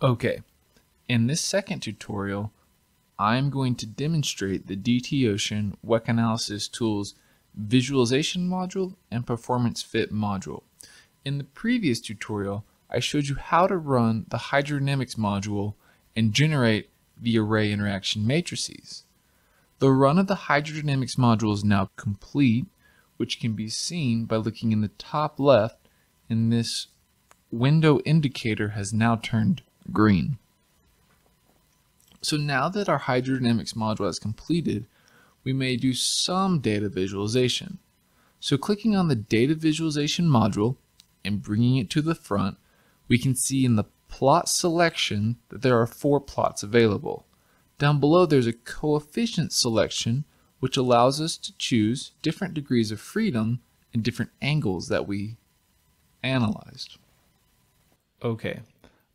Okay, in this second tutorial, I'm going to demonstrate the DTOcean WEC Analysis Tools Visualization module and Performance Fit module. In the previous tutorial, I showed you how to run the hydrodynamics module and generate the array interaction matrices. The run of the hydrodynamics module is now complete, which can be seen by looking in the top left, and this window indicator has now turned green. So now that our hydrodynamics module is completed, we may do some data visualization. So clicking on the data visualization module and bringing it to the front, we can see in the plot selection that there are 4 plots available. Down below there's a coefficient selection which allows us to choose different degrees of freedom and different angles that we analyzed. Okay,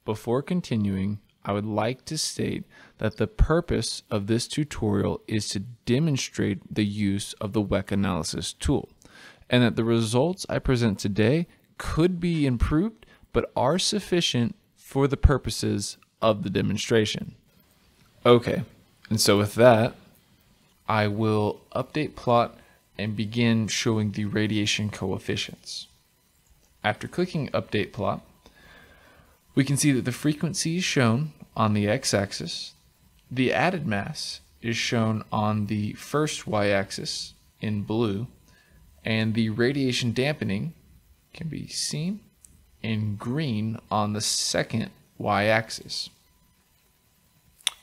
before continuing, I would like to state that the purpose of this tutorial is to demonstrate the use of the WEC analysis tool, and that the results I present today could be improved but are sufficient for the purposes of the demonstration. Okay, and so with that, I will update plot and begin showing the radiation coefficients. After clicking update plot, we can see that the frequency is shown on the x-axis, the added mass is shown on the first y-axis in blue, and the radiation dampening can be seen in green on the second y-axis.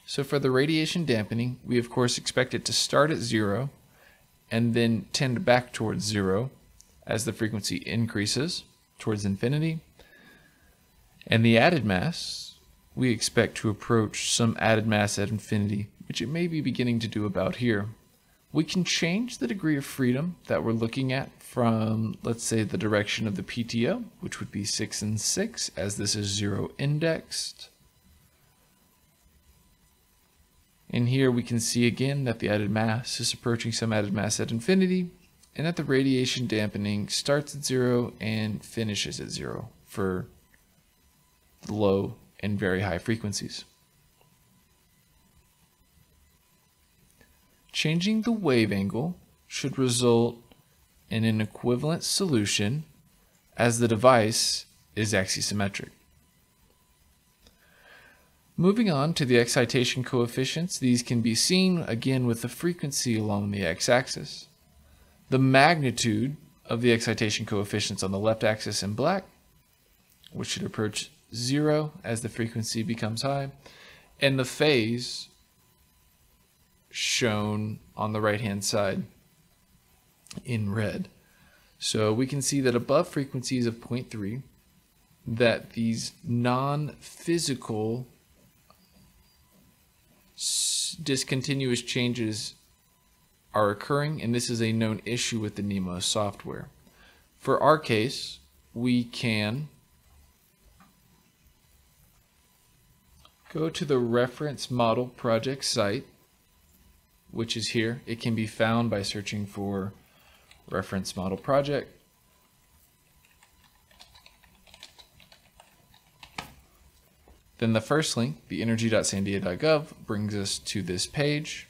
So for the radiation dampening, we of course expect it to start at 0 and then tend back towards 0 as the frequency increases towards infinity. And the added mass, we expect to approach some added mass at infinity, which it may be beginning to do about here. We can change the degree of freedom that we're looking at from, let's say, the direction of the PTO, which would be 6 and 6, as this is 0 indexed. And here we can see again that the added mass is approaching some added mass at infinity, and that the radiation dampening starts at 0 and finishes at 0 for low and very high frequencies. Changing the wave angle should result in an equivalent solution as the device is axisymmetric. Moving on to the excitation coefficients, these can be seen again with the frequency along the x-axis. The magnitude of the excitation coefficients on the left axis in black, which should approach 0 as the frequency becomes high, and the phase shown on the right hand side in red. So we can see that above frequencies of 0.3 that these non-physical discontinuous changes are occurring, and this is a known issue with the NEMO software. For our case, we can go to the reference model project site, which is here. It can be found by searching for reference model project. Then the first link, the energy.sandia.gov, brings us to this page.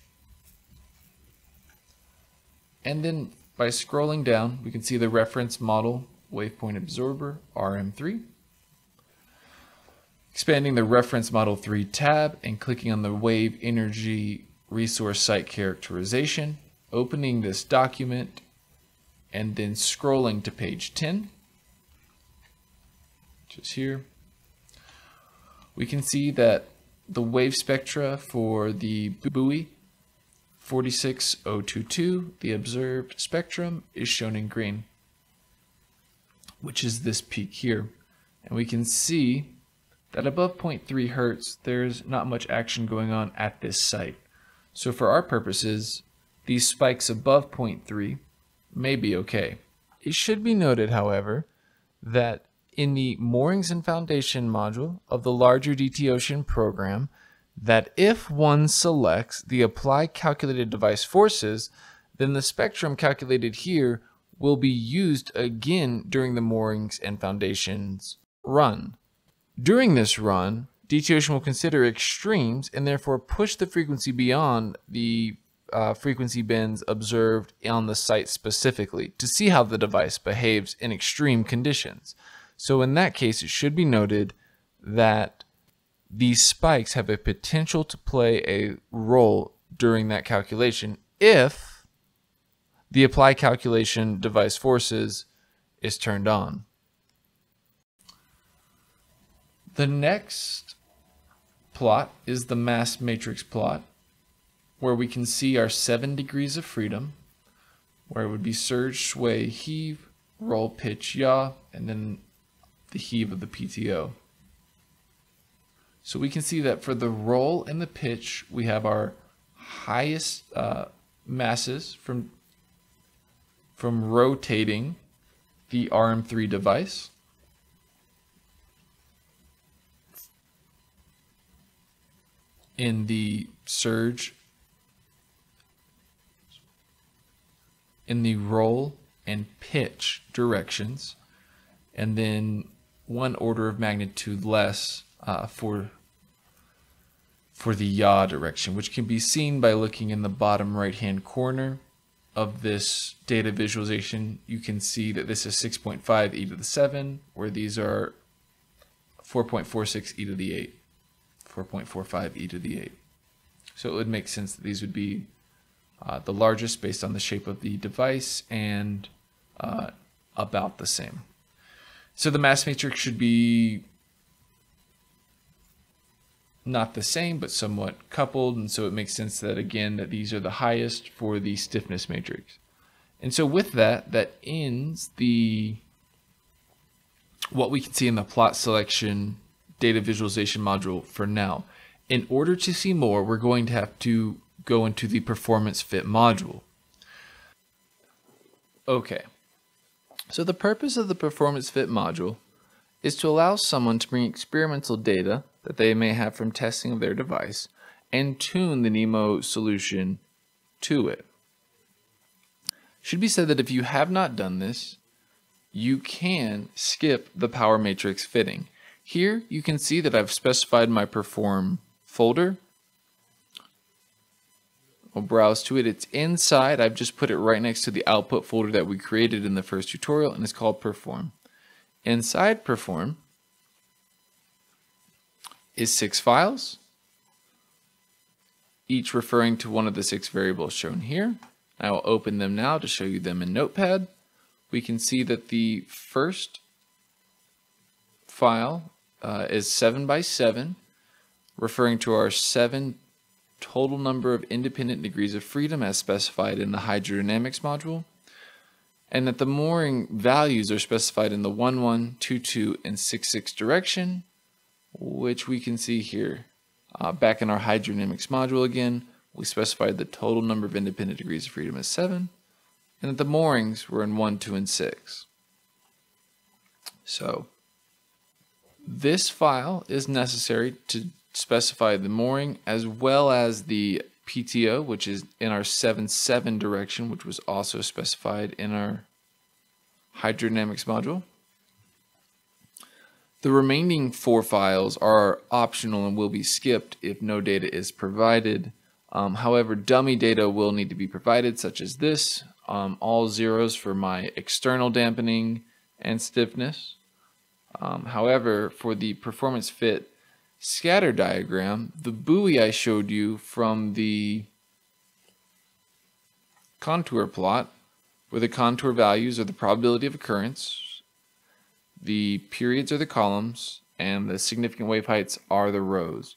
And then by scrolling down, we can see the reference model wavepoint absorber RM3. Expanding the reference model 3 tab and clicking on the wave energy resource site characterization, opening this document, and then scrolling to page 10, which is here. We can see that the wave spectra for the buoy 46022, the observed spectrum, is shown in green, which is this peak here. And we can see that above 0.3 Hertz, there's not much action going on at this site. So for our purposes, these spikes above 0.3 may be okay. It should be noted, however, that in the moorings and foundation module of the larger DTOcean program, that if one selects the apply calculated device forces, then the spectrum calculated here will be used again during the moorings and foundations run. During this run, DTOcean will consider extremes and therefore push the frequency beyond the frequency bands observed on the site specifically to see how the device behaves in extreme conditions. So in that case, it should be noted that these spikes have a potential to play a role during that calculation if the apply calculation device forces is turned on. The next plot is the mass matrix plot, where we can see our 7 degrees of freedom, where it would be surge, sway, heave, roll, pitch, yaw, and then the heave of the PTO. So we can see that for the roll and the pitch, we have our highest masses from rotating the RM3 device. In the surge, in the roll and pitch directions, and then 1 order of magnitude less for the yaw direction, which can be seen by looking in the bottom right hand corner of this data visualization. You can see that this is 6.5 e to the 7, where these are 4.46 e to the 8, 4.45 e to the 8. So it would make sense that these would be the largest based on the shape of the device and about the same. So the mass matrix should be not the same, but somewhat coupled, and so it makes sense that again that these are the highest for the stiffness matrix. And so with that, that ends what we can see in the plot selection data visualization module for now. In order to see more, we're going to have to go into the performance fit module. Okay, so the purpose of the performance fit module is to allow someone to bring experimental data that they may have from testing of their device and tune the NEMO solution to it. Should be said that if you have not done this, you can skip the power matrix fitting. Here you can see that I've specified my perform folder. We'll browse to it. It's inside. I've just put it right next to the output folder that we created in the first tutorial, and it's called perform. Inside perform is 6 files, each referring to one of the 6 variables shown here. I will open them now to show you them in Notepad. We can see that the first file is 7 by 7, referring to our 7 total number of independent degrees of freedom as specified in the hydrodynamics module, and that the mooring values are specified in the 1, 1, 2, 2, and 6, 6 direction, which we can see here. Back in our hydrodynamics module again, we specified the total number of independent degrees of freedom as 7, and that the moorings were in 1, 2, and 6. So this file is necessary to specify the mooring as well as the PTO, which is in our 7, 7 direction, which was also specified in our hydrodynamics module. The remaining 4 files are optional and will be skipped if no data is provided. However, dummy data will need to be provided, such as this, all zeros for my external dampening and stiffness. However, for the performance fit scatter diagram, the buoy I showed you from the contour plot, where the contour values are the probability of occurrence, the periods are the columns, and the significant wave heights are the rows.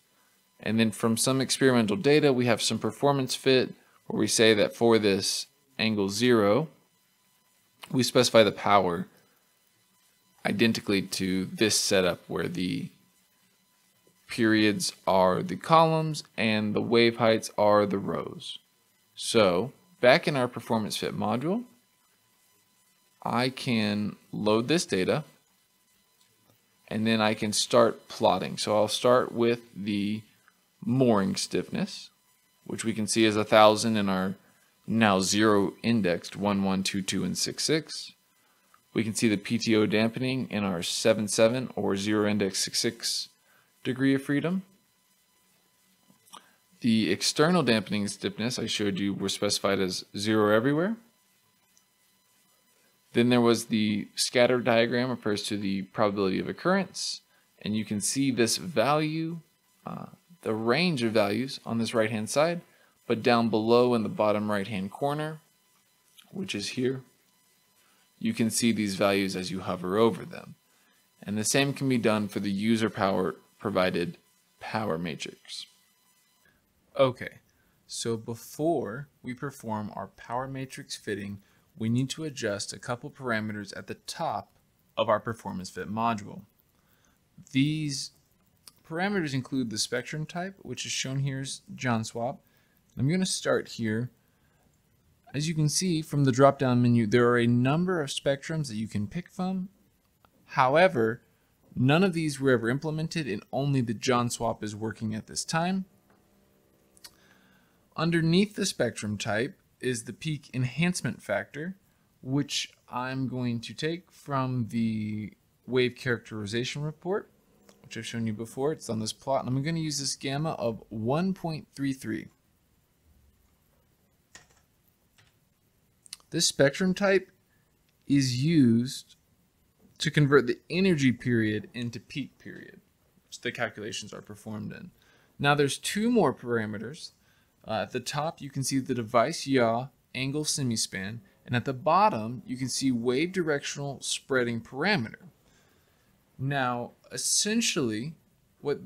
And then from some experimental data, we have some performance fit where we say that for this angle 0, we specify the power identically to this setup where the periods are the columns and the wave heights are the rows. So back in our performance fit module, I can load this data and then I can start plotting. So I'll start with the mooring stiffness, which we can see is 1,000 in our now 0 indexed 1, 1, 2, 2, and 6, 6. We can see the PTO dampening in our 7, 7 or 0 index 6, 6 degree of freedom. The external dampening stiffness I showed you were specified as 0 everywhere. Then there was the scatter diagram, refers to the probability of occurrence, and you can see this value, the range of values on this right hand side, but down below in the bottom right hand corner, which is here, you can see these values as you hover over them. And the same can be done for the user power provided power matrix. Okay, so before we perform our power matrix fitting, we need to adjust a couple parameters at the top of our performance fit module. These parameters include the spectrum type, which is shown here as John swap. I'm going to start here. As you can see from the drop-down menu, there are a number of spectrums that you can pick from. However, none of these were ever implemented, and only the John swap is working at this time. Underneath the spectrum type is the peak enhancement factor, which I'm going to take from the wave characterization report, which I've shown you before. It's on this plot, and I'm going to use this gamma of 1.33. This spectrum type is used to convert the energy period into peak period, which the calculations are performed in. Now there's two more parameters. At the top you can see the device yaw angle semispan, and at the bottom you can see wave directional spreading parameter. Now essentially what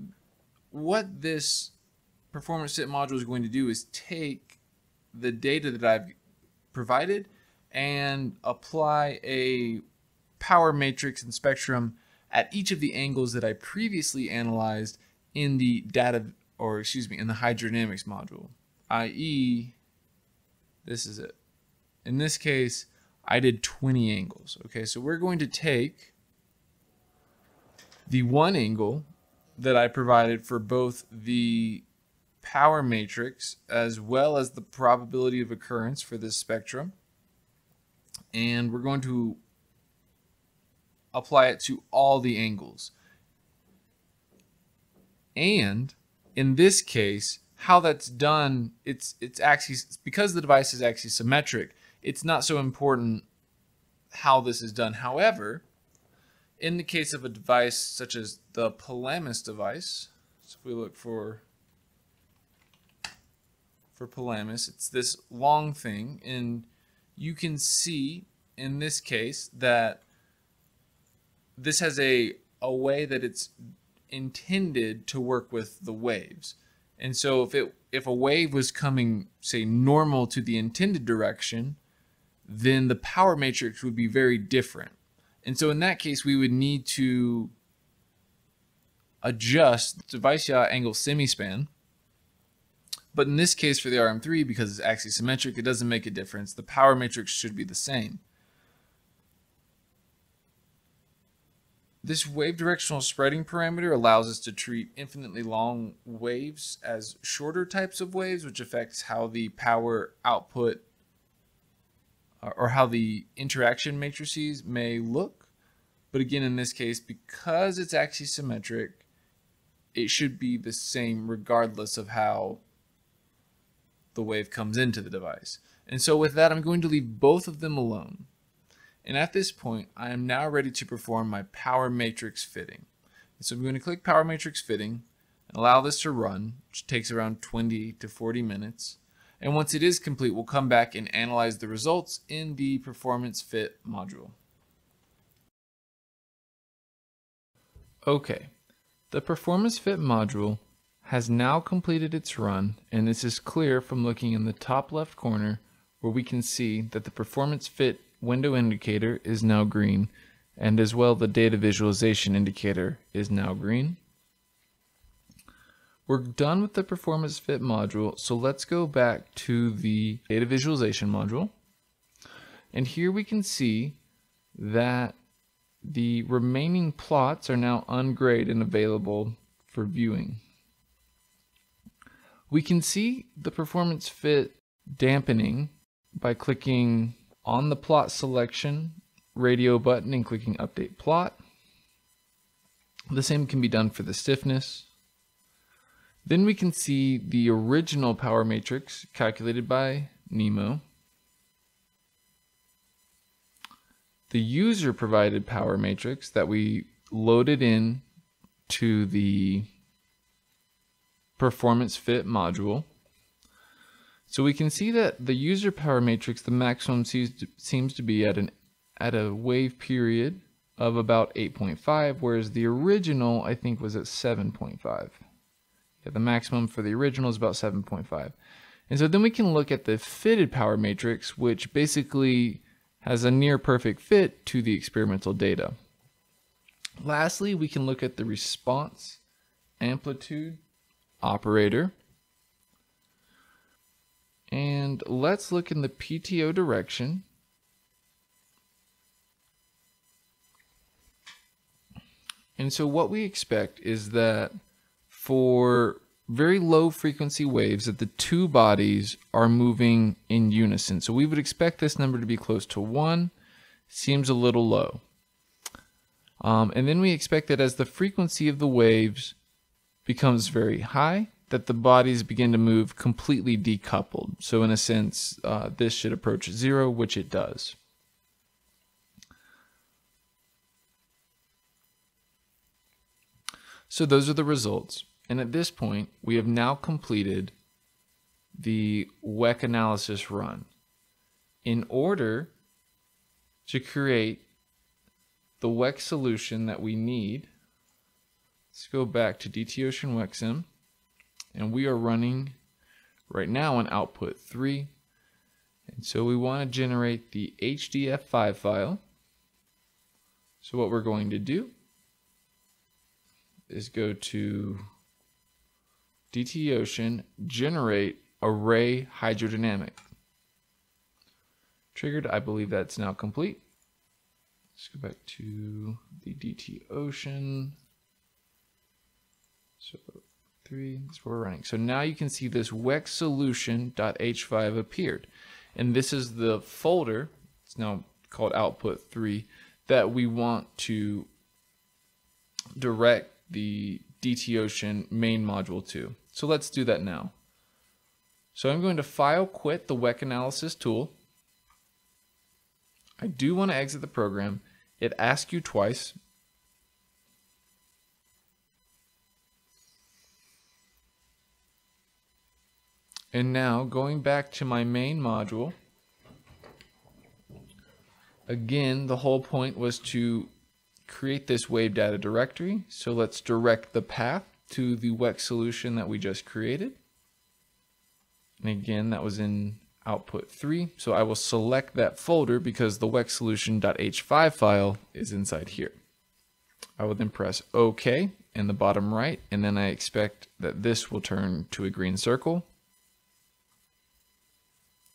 this performance fit module is going to do is take the data that I've provided and apply a power matrix and spectrum at each of the angles that I previously analyzed in the in the hydrodynamics module, i.e. this is it. In this case, I did 20 angles. Okay, so we're going to take the one angle that I provided for both the power matrix as well as the probability of occurrence for this spectrum, and we're going to apply it to all the angles. And in this case, how that's done, it's because the device is axisymmetric, it's not so important how this is done. However, in the case of a device such as the Palamas device, so if we look for Palamas, it's this long thing, and you can see in this case that this has a way that it's intended to work with the waves. And so if a wave was coming, say, normal to the intended direction, then the power matrix would be very different. And so in that case, we would need to adjust the device yaw angle semispan. But in this case for the RM3, because it's axisymmetric, it doesn't make a difference. The power matrix should be the same. This wave directional spreading parameter allows us to treat infinitely long waves as shorter types of waves, which affects how the power output or how the interaction matrices may look. But again, in this case, because it's axisymmetric, it should be the same regardless of how the wave comes into the device. And so with that, I'm going to leave both of them alone. And at this point, I am now ready to perform my power matrix fitting. And so I'm going to click power matrix fitting and allow this to run, which takes around 20 to 40 minutes. And once it is complete, we'll come back and analyze the results in the performance fit module. Okay, the performance fit module has now completed its run, and this is clear from looking in the top left corner where we can see that the performance fit window indicator is now green, and as well the data visualization indicator is now green. We're done with the performance fit module, so let's go back to the data visualization module. And here we can see that the remaining plots are now ungraded and available for viewing. We can see the performance fit dampening by clicking on the plot selection radio button and clicking update plot. The same can be done for the stiffness. Then we can see the original power matrix calculated by Nemo, the user provided power matrix that we loaded in to the performance fit module. So we can see that the user power matrix, the maximum seems to be at a wave period of about 8.5, whereas the original I think was at 7.5. Yeah, the maximum for the original is about 7.5. And so then we can look at the fitted power matrix, which basically has a near perfect fit to the experimental data. Lastly, we can look at the response amplitude operator. And let's look in the PTO direction. And so what we expect is that for very low frequency waves that the two bodies are moving in unison. So we would expect this number to be close to 1. Seems a little low. And then we expect that as the frequency of the waves becomes very high, that the bodies begin to move completely decoupled. So in a sense, this should approach 0, which it does. So those are the results. And at this point, we have now completed the WEC analysis run. In order to create the WEC solution that we need, let's go back to DTOcean WECSim, and we are running right now on output 3. And so we want to generate the HDF5 file. So what we're going to do is go to DTOcean, generate array hydrodynamic. Triggered, I believe that's now complete. Let's go back to the DTOcean. So 3, that's what we're running. So now you can see this WEC solution.h5 appeared. And this is the folder, it's now called output 3, that we want to direct the DTOcean main module to. So let's do that now. So I'm going to file quit the WEC analysis tool. I do want to exit the program. It asks you twice. And now going back to my main module, again, the whole point was to create this wave data directory. So let's direct the path to the WEC solution that we just created. And again, that was in output 3. So I will select that folder because the WEC solution.h5 file is inside here. I will then press OK in the bottom right, and then I expect that this will turn to a green circle.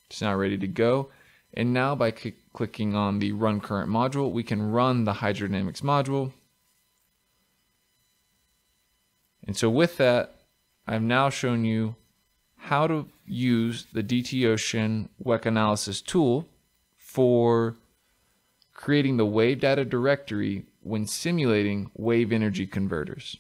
It's now ready to go. And now by clicking on the Run Current module, we can run the hydrodynamics module. And so with that, I've now shown you how to use the DTOcean WEC analysis tool for creating the wave data directory when simulating wave energy converters.